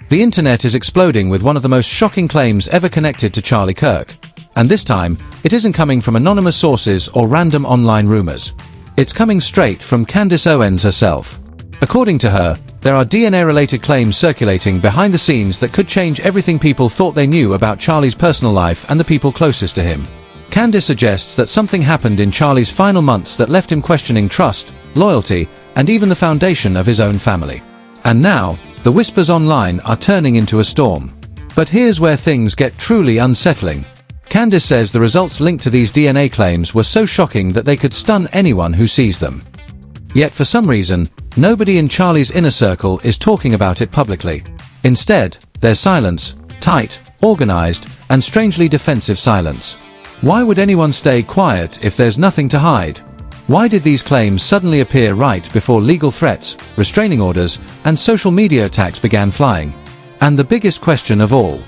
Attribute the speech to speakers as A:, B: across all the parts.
A: The internet is exploding with one of the most shocking claims ever connected to Charlie Kirk. And this time, it isn't coming from anonymous sources or random online rumors. It's coming straight from Candace Owens herself. According to her, there are DNA-related claims circulating behind the scenes that could change everything people thought they knew about Charlie's personal life and the people closest to him. Candace suggests that something happened in Charlie's final months that left him questioning trust, loyalty, and even the foundation of his own family. And now, the whispers online are turning into a storm. But here's where things get truly unsettling. Candace says the results linked to these DNA claims were so shocking that they could stun anyone who sees them. Yet for some reason, nobody in Charlie's inner circle is talking about it publicly. Instead, there's silence, tight, organized, and strangely defensive silence. Why would anyone stay quiet if there's nothing to hide? Why did these claims suddenly appear right before legal threats, restraining orders, and social media attacks began flying? And the biggest question of all,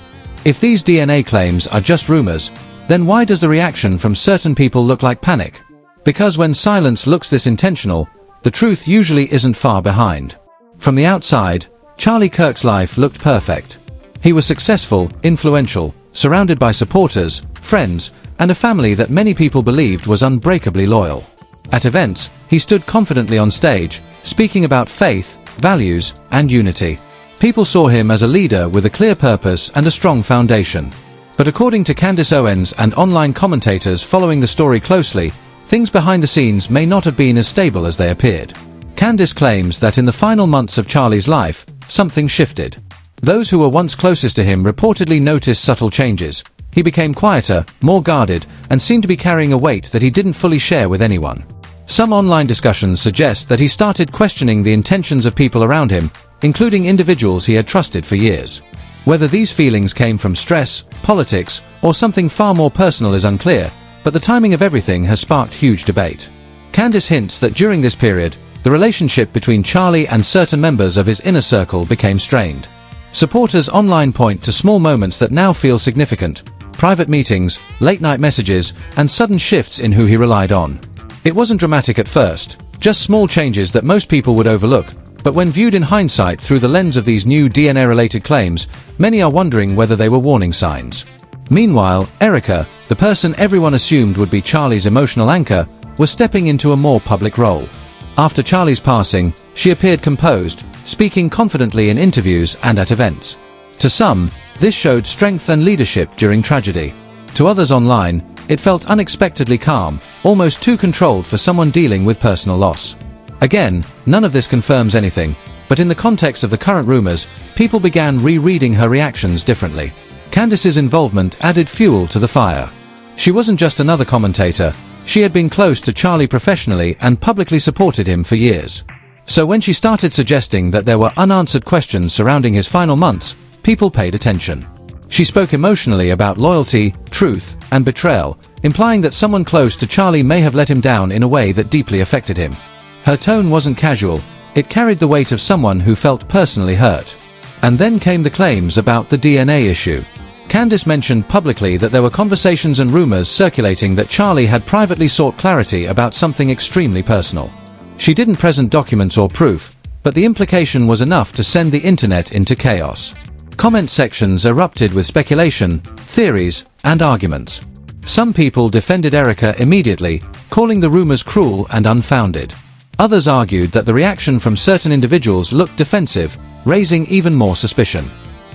A: if these DNA claims are just rumors, then why does the reaction from certain people look like panic? Because when silence looks this intentional, the truth usually isn't far behind. From the outside, Charlie Kirk's life looked perfect. He was successful, influential, surrounded by supporters, friends, and a family that many people believed was unbreakably loyal. At events, he stood confidently on stage, speaking about faith, values, and unity. People saw him as a leader with a clear purpose and a strong foundation. But according to Candace Owens and online commentators following the story closely, things behind the scenes may not have been as stable as they appeared. Candace claims that in the final months of Charlie's life, something shifted. Those who were once closest to him reportedly noticed subtle changes. He became quieter, more guarded, and seemed to be carrying a weight that he didn't fully share with anyone. Some online discussions suggest that he started questioning the intentions of people around him, including individuals he had trusted for years. Whether these feelings came from stress, politics, or something far more personal is unclear, but the timing of everything has sparked huge debate. Candace hints that during this period, the relationship between Charlie and certain members of his inner circle became strained. Supporters online point to small moments that now feel significant: private meetings, late-night messages, and sudden shifts in who he relied on. It wasn't dramatic at first, just small changes that most people would overlook, but when viewed in hindsight through the lens of these new DNA-related claims, many are wondering whether they were warning signs. Meanwhile, Erica, the person everyone assumed would be Charlie's emotional anchor, was stepping into a more public role. After Charlie's passing, she appeared composed, speaking confidently in interviews and at events. To some, this showed strength and leadership during tragedy. To others online, it felt unexpectedly calm, almost too controlled for someone dealing with personal loss. Again, none of this confirms anything, but in the context of the current rumors, people began rereading her reactions differently. Candace's involvement added fuel to the fire. She wasn't just another commentator, she had been close to Charlie professionally and publicly supported him for years. So when she started suggesting that there were unanswered questions surrounding his final months, people paid attention. She spoke emotionally about loyalty, truth, and betrayal, implying that someone close to Charlie may have let him down in a way that deeply affected him. Her tone wasn't casual, it carried the weight of someone who felt personally hurt. And then came the claims about the DNA issue. Candace mentioned publicly that there were conversations and rumors circulating that Charlie had privately sought clarity about something extremely personal. She didn't present documents or proof, but the implication was enough to send the internet into chaos. Comment sections erupted with speculation, theories, and arguments. Some people defended Erica immediately, calling the rumors cruel and unfounded. Others argued that the reaction from certain individuals looked defensive, raising even more suspicion.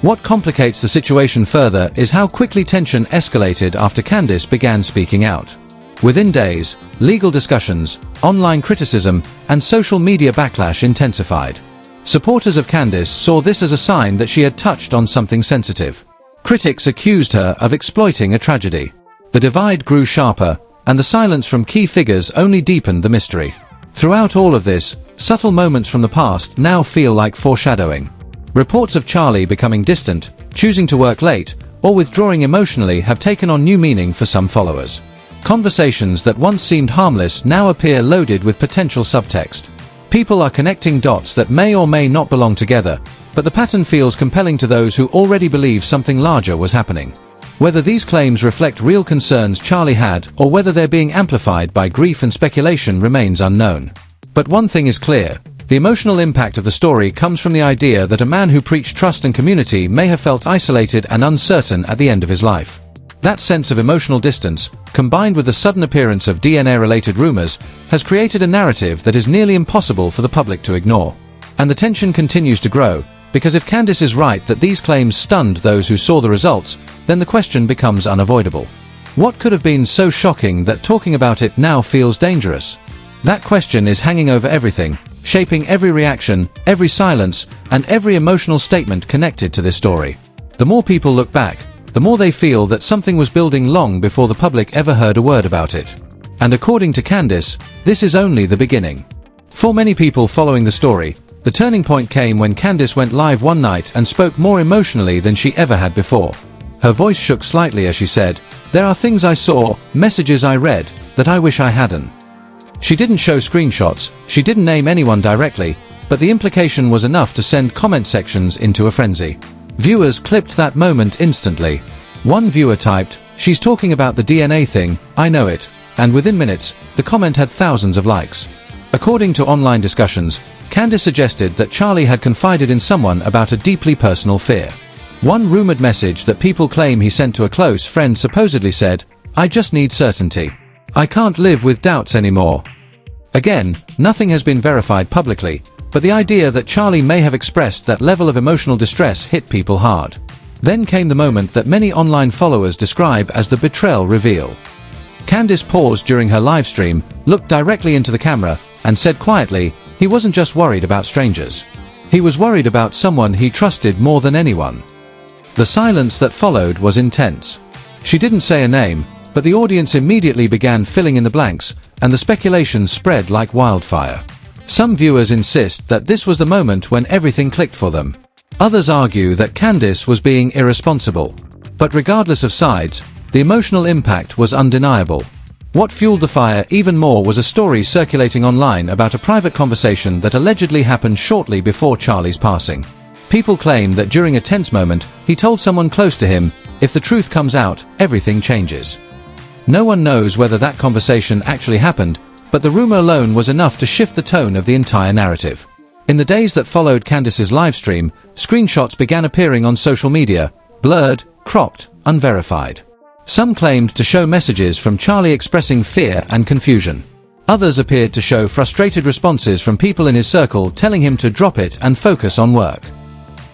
A: What complicates the situation further is how quickly tension escalated after Candace began speaking out. Within days, legal discussions, online criticism, and social media backlash intensified. Supporters of Candace saw this as a sign that she had touched on something sensitive. Critics accused her of exploiting a tragedy. The divide grew sharper, and the silence from key figures only deepened the mystery. Throughout all of this, subtle moments from the past now feel like foreshadowing. Reports of Charlie becoming distant, choosing to work late, or withdrawing emotionally have taken on new meaning for some followers. Conversations that once seemed harmless now appear loaded with potential subtext. People are connecting dots that may or may not belong together, but the pattern feels compelling to those who already believe something larger was happening. Whether these claims reflect real concerns Charlie had or whether they're being amplified by grief and speculation remains unknown. But one thing is clear, The emotional impact of the story comes from the idea that a man who preached trust and community may have felt isolated and uncertain at the end of his life. That sense of emotional distance, combined with the sudden appearance of DNA-related rumors, has created a narrative that is nearly impossible for the public to ignore. And the tension continues to grow, because if Candace is right that these claims stunned those who saw the results, then the question becomes unavoidable. What could have been so shocking that talking about it now feels dangerous? That question is hanging over everything, shaping every reaction, every silence, and every emotional statement connected to this story. The more people look back, the more they feel that something was building long before the public ever heard a word about it. And according to Candace, this is only the beginning. For many people following the story, the turning point came when Candace went live one night and spoke more emotionally than she ever had before. Her voice shook slightly as she said, "There are things I saw, messages I read, that I wish I hadn't." She didn't show screenshots, she didn't name anyone directly, but the implication was enough to send comment sections into a frenzy. Viewers clipped that moment instantly. One viewer typed, "She's talking about the DNA thing, I know it," and within minutes, the comment had thousands of likes. According to online discussions, Candace suggested that Charlie had confided in someone about a deeply personal fear. One rumored message that people claim he sent to a close friend supposedly said, "I just need certainty. I can't live with doubts anymore." Again, nothing has been verified publicly, but the idea that Charlie may have expressed that level of emotional distress hit people hard. Then came the moment that many online followers describe as the betrayal reveal. Candace paused during her live stream, looked directly into the camera, and said quietly, he wasn't just worried about strangers. He was worried about someone he trusted more than anyone. The silence that followed was intense. She didn't say a name, but the audience immediately began filling in the blanks, and the speculation spread like wildfire. Some viewers insist that this was the moment when everything clicked for them. Others argue that Candace was being irresponsible. But regardless of sides, the emotional impact was undeniable. What fueled the fire even more was a story circulating online about a private conversation that allegedly happened shortly before Charlie's passing. People claim that during a tense moment, he told someone close to him, "If the truth comes out, everything changes." No one knows whether that conversation actually happened, but the rumor alone was enough to shift the tone of the entire narrative. In the days that followed Candace's livestream, screenshots began appearing on social media, blurred, cropped, unverified. Some claimed to show messages from Charlie expressing fear and confusion. Others appeared to show frustrated responses from people in his circle telling him to drop it and focus on work.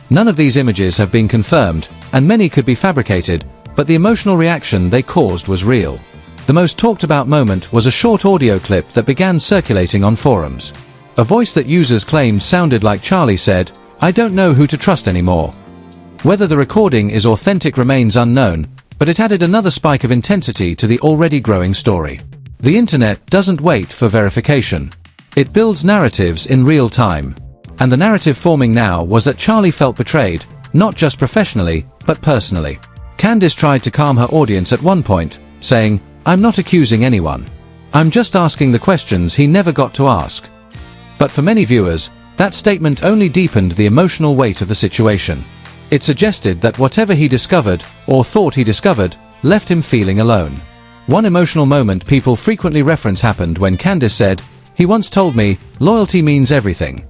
A: None of these images have been confirmed, and many could be fabricated, but the emotional reaction they caused was real. The most talked about moment was a short audio clip that began circulating on forums. A voice that users claimed sounded like Charlie said, "I don't know who to trust anymore." Whether the recording is authentic remains unknown, but it added another spike of intensity to the already growing story. The internet doesn't wait for verification. It builds narratives in real time. And the narrative forming now was that Charlie felt betrayed, not just professionally, but personally. Candace tried to calm her audience at one point, saying, "I'm not accusing anyone. I'm just asking the questions he never got to ask." But for many viewers, that statement only deepened the emotional weight of the situation. It suggested that whatever he discovered, or thought he discovered, left him feeling alone. One emotional moment people frequently reference happened when Candace said, "He once told me, loyalty means everything."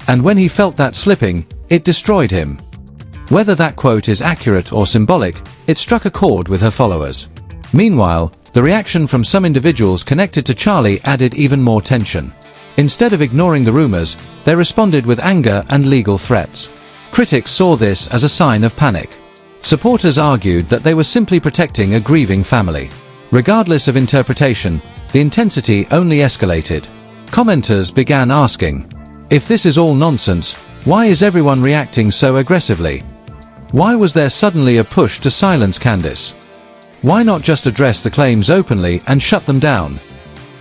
A: And when he felt that slipping, it destroyed him. Whether that quote is accurate or symbolic, it struck a chord with her followers. Meanwhile, the reaction from some individuals connected to Charlie added even more tension. Instead of ignoring the rumors, they responded with anger and legal threats. Critics saw this as a sign of panic. Supporters argued that they were simply protecting a grieving family. Regardless of interpretation, the intensity only escalated. Commenters began asking, "If this is all nonsense, why is everyone reacting so aggressively? Why was there suddenly a push to silence Candace? Why not just address the claims openly and shut them down?"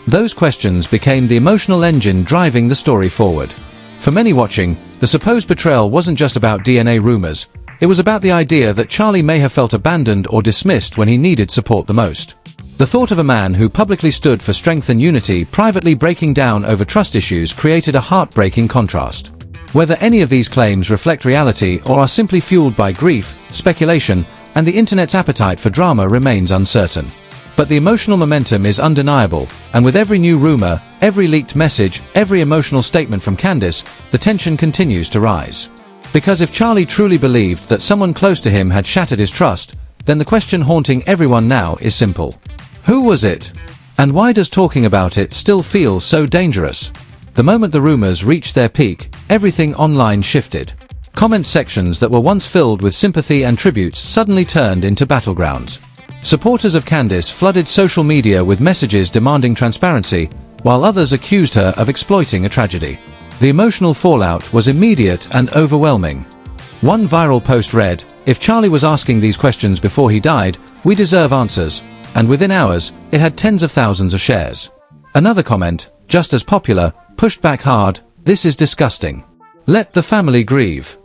A: Those questions became the emotional engine driving the story forward. For many watching, the supposed betrayal wasn't just about DNA rumors, it was about the idea that Charlie may have felt abandoned or dismissed when he needed support the most. The thought of a man who publicly stood for strength and unity privately breaking down over trust issues created a heartbreaking contrast. Whether any of these claims reflect reality or are simply fueled by grief, speculation, and the internet's appetite for drama remains uncertain. But the emotional momentum is undeniable, and with every new rumor, every leaked message, every emotional statement from Candace, the tension continues to rise. Because if Charlie truly believed that someone close to him had shattered his trust, then the question haunting everyone now is simple. Who was it? And why does talking about it still feel so dangerous? The moment the rumors reached their peak, everything online shifted. Comment sections that were once filled with sympathy and tributes suddenly turned into battlegrounds. Supporters of Candace flooded social media with messages demanding transparency, while others accused her of exploiting a tragedy. The emotional fallout was immediate and overwhelming. One viral post read, "If Charlie was asking these questions before he died, we deserve answers," and within hours, it had tens of thousands of shares. Another comment, just as popular, pushed back hard, "This is disgusting. Let the family grieve."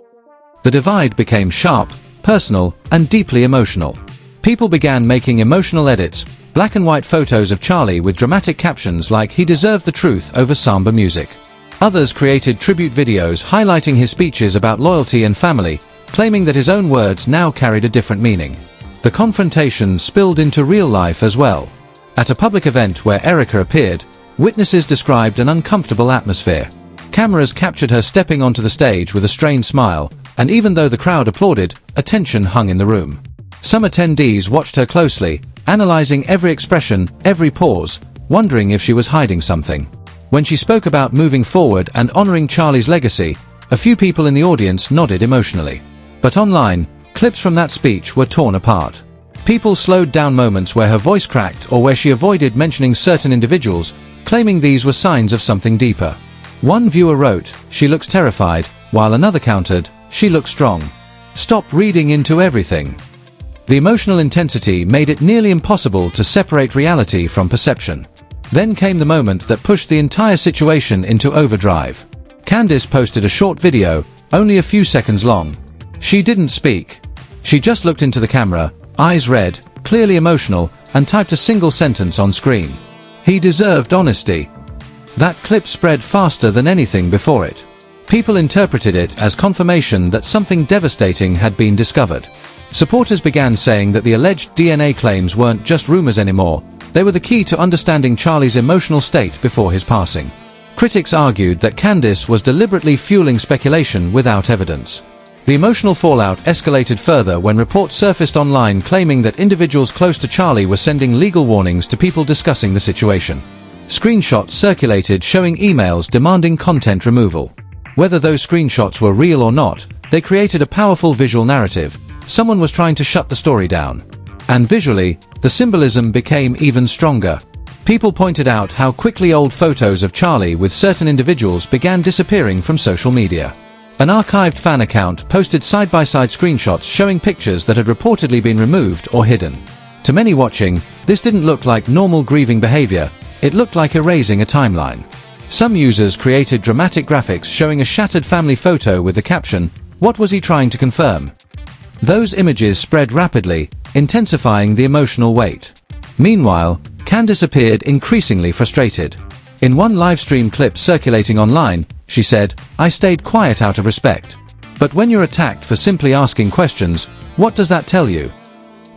A: The divide became sharp, personal, and deeply emotional. People began making emotional edits, black and white photos of Charlie with dramatic captions like "He deserved the truth" over samba music. Others created tribute videos highlighting his speeches about loyalty and family, claiming that his own words now carried a different meaning. The confrontation spilled into real life as well. At a public event where Erica appeared, witnesses described an uncomfortable atmosphere. Cameras captured her stepping onto the stage with a strained smile, and even though the crowd applauded, a tension hung in the room. Some attendees watched her closely, analyzing every expression, every pause, wondering if she was hiding something. When she spoke about moving forward and honoring Charlie's legacy, a few people in the audience nodded emotionally. But online, clips from that speech were torn apart. People slowed down moments where her voice cracked or where she avoided mentioning certain individuals, claiming these were signs of something deeper. One viewer wrote, "She looks terrified," while another countered, "She looks strong. Stop reading into everything." The emotional intensity made it nearly impossible to separate reality from perception. Then came the moment that pushed the entire situation into overdrive. Candace posted a short video, only a few seconds long. She didn't speak. She just looked into the camera, eyes red, clearly emotional, and typed a single sentence on screen. "He deserved honesty." That clip spread faster than anything before it. People interpreted it as confirmation that something devastating had been discovered. Supporters began saying that the alleged DNA claims weren't just rumors anymore, they were the key to understanding Charlie's emotional state before his passing. Critics argued that Candace was deliberately fueling speculation without evidence. The emotional fallout escalated further when reports surfaced online claiming that individuals close to Charlie were sending legal warnings to people discussing the situation. Screenshots circulated showing emails demanding content removal. Whether those screenshots were real or not, they created a powerful visual narrative. Someone was trying to shut the story down. And visually, the symbolism became even stronger. People pointed out how quickly old photos of Charlie with certain individuals began disappearing from social media. An archived fan account posted side-by-side screenshots showing pictures that had reportedly been removed or hidden. To many watching, this didn't look like normal grieving behavior, it looked like erasing a timeline. Some users created dramatic graphics showing a shattered family photo with the caption, "What was he trying to confirm?" Those images spread rapidly, intensifying the emotional weight. Meanwhile, Candace appeared increasingly frustrated. In one livestream clip circulating online, she said, "I stayed quiet out of respect. But when you're attacked for simply asking questions, what does that tell you?"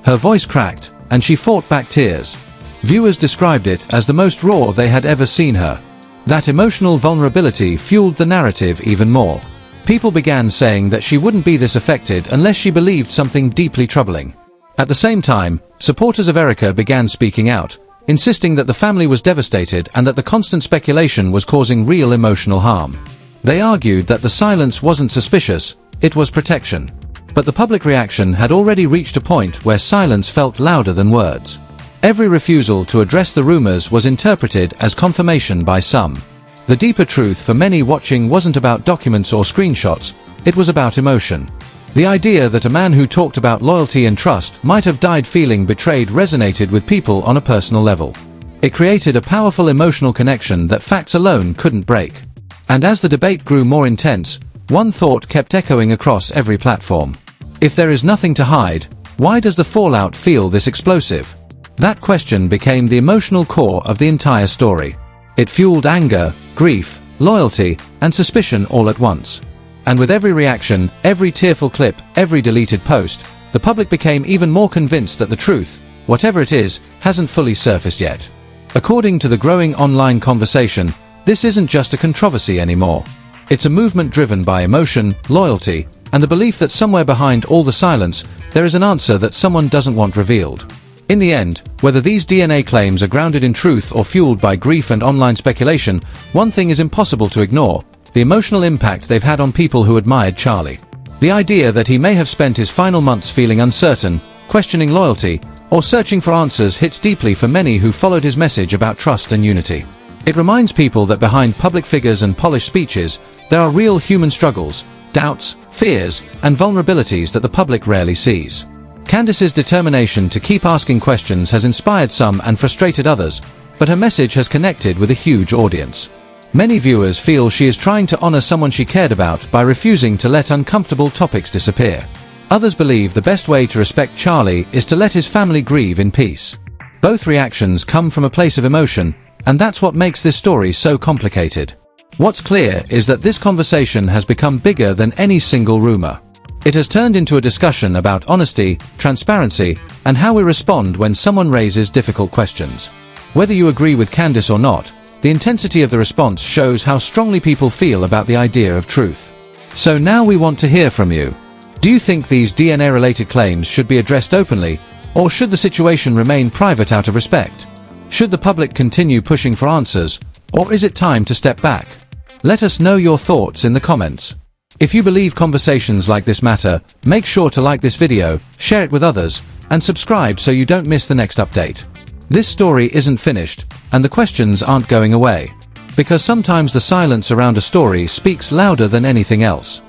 A: Her voice cracked, and she fought back tears. Viewers described it as the most raw they had ever seen her. That emotional vulnerability fueled the narrative even more. People began saying that she wouldn't be this affected unless she believed something deeply troubling. At the same time, supporters of Erica began speaking out, insisting that the family was devastated and that the constant speculation was causing real emotional harm. They argued that the silence wasn't suspicious, it was protection. But the public reaction had already reached a point where silence felt louder than words. Every refusal to address the rumors was interpreted as confirmation by some. The deeper truth for many watching wasn't about documents or screenshots, it was about emotion. The idea that a man who talked about loyalty and trust might have died feeling betrayed resonated with people on a personal level. It created a powerful emotional connection that facts alone couldn't break. And as the debate grew more intense, one thought kept echoing across every platform. If there is nothing to hide, why does the fallout feel this explosive? That question became the emotional core of the entire story. It fueled anger, grief, loyalty, and suspicion all at once. And with every reaction, every tearful clip, every deleted post, the public became even more convinced that the truth, whatever it is, hasn't fully surfaced yet. According to the growing online conversation, this isn't just a controversy anymore. It's a movement driven by emotion, loyalty, and the belief that somewhere behind all the silence, there is an answer that someone doesn't want revealed. In the end, whether these DNA claims are grounded in truth or fueled by grief and online speculation, one thing is impossible to ignore: the emotional impact they've had on people who admired Charlie. The idea that he may have spent his final months feeling uncertain, questioning loyalty, or searching for answers hits deeply for many who followed his message about trust and unity. It reminds people that behind public figures and polished speeches, there are real human struggles, doubts, fears, and vulnerabilities that the public rarely sees. Candace's determination to keep asking questions has inspired some and frustrated others, but her message has connected with a huge audience. Many viewers feel she is trying to honor someone she cared about by refusing to let uncomfortable topics disappear. Others believe the best way to respect Charlie is to let his family grieve in peace. Both reactions come from a place of emotion, and that's what makes this story so complicated. What's clear is that this conversation has become bigger than any single rumor. It has turned into a discussion about honesty, transparency, and how we respond when someone raises difficult questions. Whether you agree with Candace or not, the intensity of the response shows how strongly people feel about the idea of truth. So now we want to hear from you. Do you think these DNA-related claims should be addressed openly, or should the situation remain private out of respect? Should the public continue pushing for answers, or is it time to step back? Let us know your thoughts in the comments. If you believe conversations like this matter, make sure to like this video, share it with others, and subscribe so you don't miss the next update. This story isn't finished, and the questions aren't going away. Because sometimes the silence around a story speaks louder than anything else.